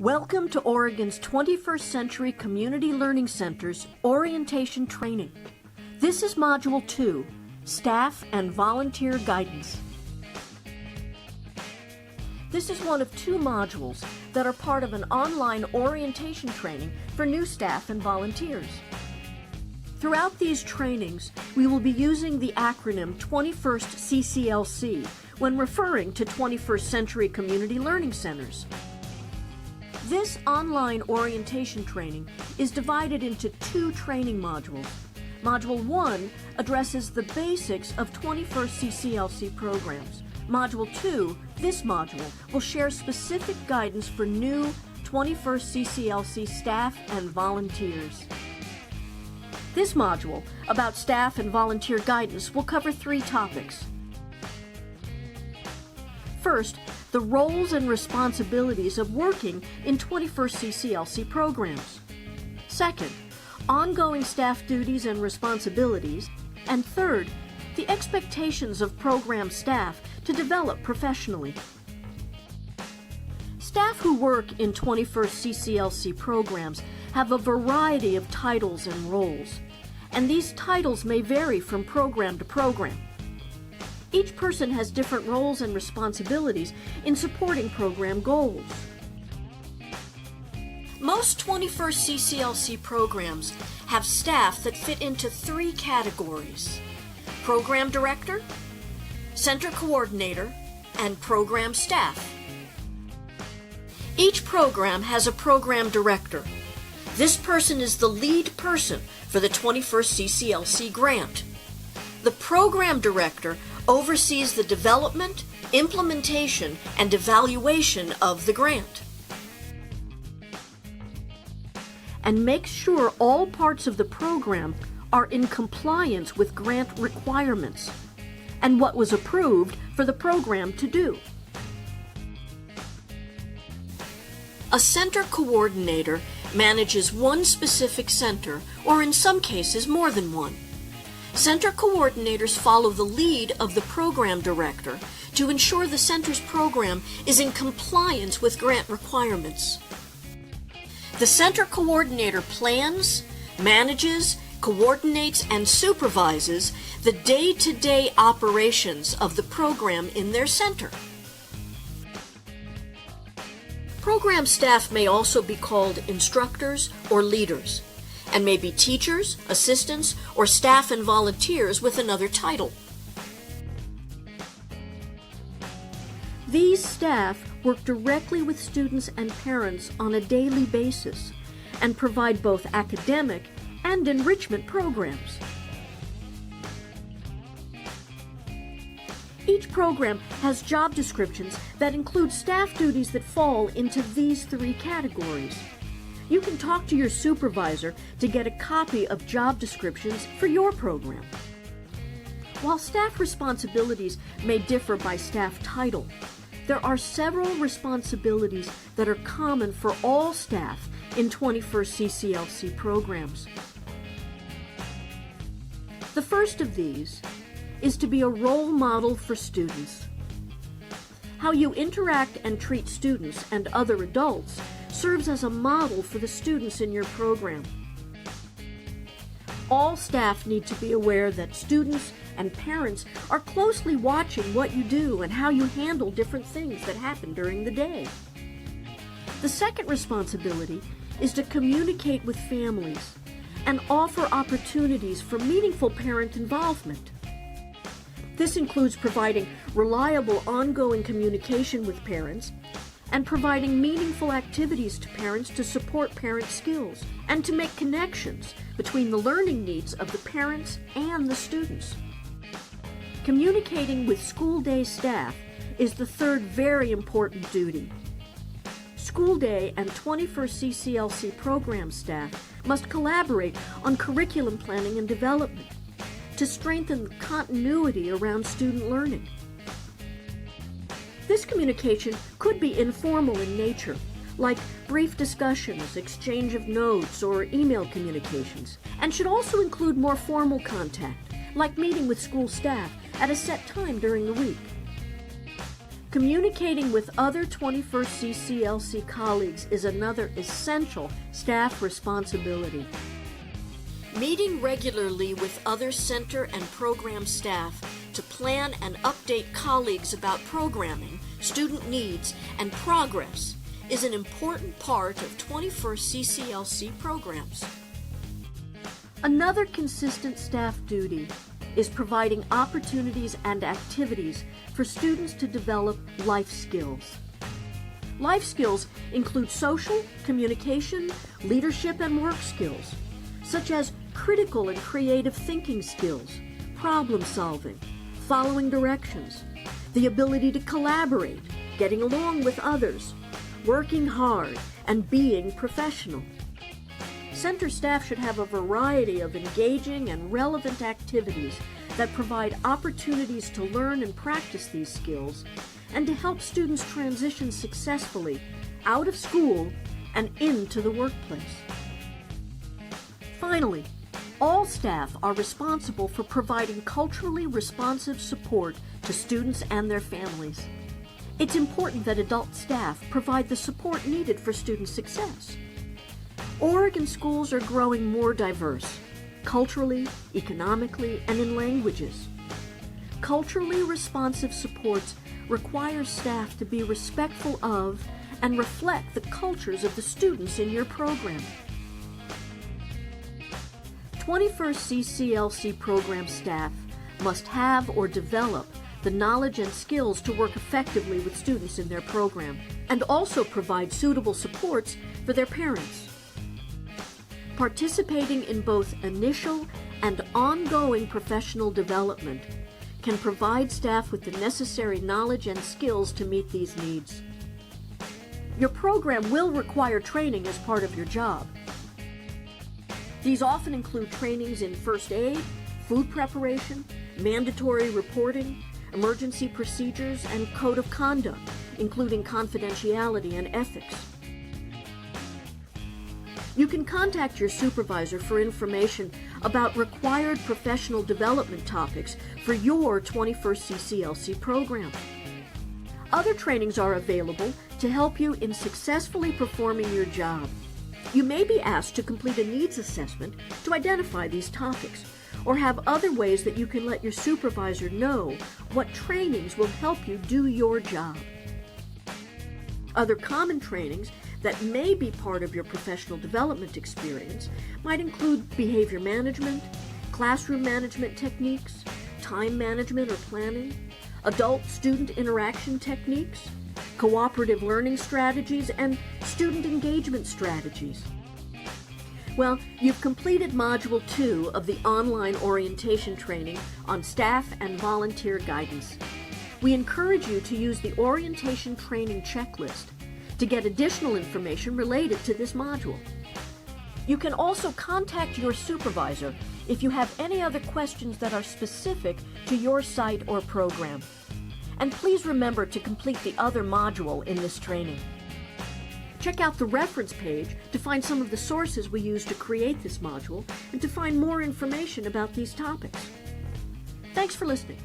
Welcome to Oregon's 21st Century Community Learning Center's Orientation Training. This is Module 2, Staff and Volunteer Guidance. This is one of two modules that are part of an online orientation training for new staff and volunteers. Throughout these trainings, we will be using the acronym 21st CCLC when referring to 21st Century Community Learning Centers. This online orientation training is divided into two training modules. Module 1 addresses the basics of 21st CCLC programs. Module 2, this module, will share specific guidance for new 21st CCLC staff and volunteers. This module, about staff and volunteer guidance, will cover three topics. First, the roles and responsibilities of working in 21st CCLC programs. Second, ongoing staff duties and responsibilities. And third, the expectations of program staff to develop professionally. Staff who work in 21st CCLC programs have a variety of titles and roles, and these titles may vary from program to program. Each person has different roles and responsibilities in supporting program goals. Most 21st CCLC programs have staff that fit into three categories: Program Director, Center Coordinator, and Program Staff. Each program has a Program Director. This person is the lead person for the 21st CCLC grant. The Program Director oversees the development, implementation, and evaluation of the grant, and makes sure all parts of the program are in compliance with grant requirements and what was approved for the program to do. A center coordinator manages one specific center, or in some cases more than one. Center coordinators follow the lead of the program director to ensure the center's program is in compliance with grant requirements. The center coordinator plans, manages, coordinates, and supervises the day-to-day operations of the program in their center. Program staff may also be called instructors or leaders, and may be teachers, assistants, or staff and volunteers with another title. These staff work directly with students and parents on a daily basis and provide both academic and enrichment programs. Each program has job descriptions that include staff duties that fall into these three categories. You can talk to your supervisor to get a copy of job descriptions for your program. While staff responsibilities may differ by staff title, there are several responsibilities that are common for all staff in 21st CCLC programs. The first of these is to be a role model for students. How you interact and treat students and other adults serves as a model for the students in your program. All staff need to be aware that students and parents are closely watching what you do and how you handle different things that happen during the day. The second responsibility is to communicate with families and offer opportunities for meaningful parent involvement. This includes providing reliable ongoing communication with parents and providing meaningful activities to parents to support parent skills and to make connections between the learning needs of the parents and the students. Communicating with school day staff is the third very important duty. School day and 21st CCLC program staff must collaborate on curriculum planning and development to strengthen continuity around student learning. This communication could be informal in nature, like brief discussions, exchange of notes, or email communications, and should also include more formal contact, like meeting with school staff at a set time during the week. Communicating with other 21st CCLC colleagues is another essential staff responsibility. Meeting regularly with other center and program staff to plan and update colleagues about programming, student needs, and progress is an important part of 21st CCLC programs. Another consistent staff duty is providing opportunities and activities for students to develop life skills. Life skills include social, communication, leadership, and work skills, such as critical and creative thinking skills, problem solving, following directions, the ability to collaborate, getting along with others, working hard, and being professional. Center staff should have a variety of engaging and relevant activities that provide opportunities to learn and practice these skills and to help students transition successfully out of school and into the workplace. Finally, all staff are responsible for providing culturally responsive support to students and their families. It's important that adult staff provide the support needed for student success. Oregon schools are growing more diverse, culturally, economically, and in languages. Culturally responsive supports require staff to be respectful of and reflect the cultures of the students in your program. 21st CCLC program staff must have or develop the knowledge and skills to work effectively with students in their program and also provide suitable supports for their parents. Participating in both initial and ongoing professional development can provide staff with the necessary knowledge and skills to meet these needs. Your program will require training as part of your job. These often include trainings in first aid, food preparation, mandatory reporting, emergency procedures, and code of conduct, including confidentiality and ethics. You can contact your supervisor for information about required professional development topics for your 21st CCLC program. Other trainings are available to help you in successfully performing your job. You may be asked to complete a needs assessment to identify these topics, or have other ways that you can let your supervisor know what trainings will help you do your job. Other common trainings that may be part of your professional development experience might include behavior management, classroom management techniques, time management or planning, adult-student interaction techniques, cooperative learning strategies, and student engagement strategies. Well, you've completed Module 2 of the online orientation training on staff and volunteer guidance. We encourage you to use the orientation training checklist to get additional information related to this module. You can also contact your supervisor if you have any other questions that are specific to your site or program. And please remember to complete the other module in this training. Check out the reference page to find some of the sources we used to create this module and to find more information about these topics. Thanks for listening.